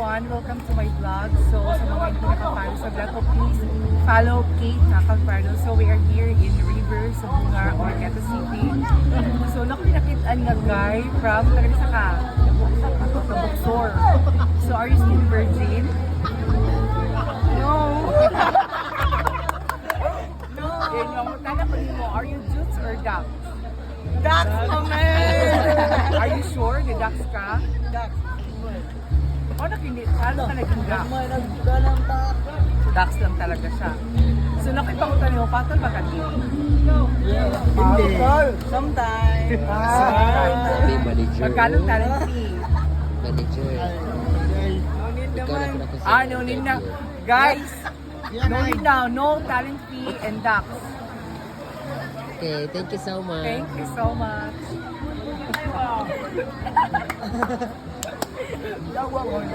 everyone! Welcome to my vlog. So, sa mga hindi nakapalo sa vlog ko, please follow Kate Nakapalo. So, we are here in River, Sabunga, Orqueta City. So, nakitaan nga guy from Tagalisa ka, sa Buxor. So, are you still virgin? No! No! Tala ko mo, are you Jutes or Ducks? Ducks, man! Are you sure? The Ducks ka? Ducks. Paano ka naging Ducks? May nagganang taas. Ducks lang talaga siya. So nakipangutan mo, patol ba ka din? Hindi. Sometimes. Sabi, manager. Magkano talent fee? Manager. Ngunit Ikaw naman. na kasi. No need na. Guys, no need now. No talent fee and Ducks. Okay, thank you so much. Thank you so much.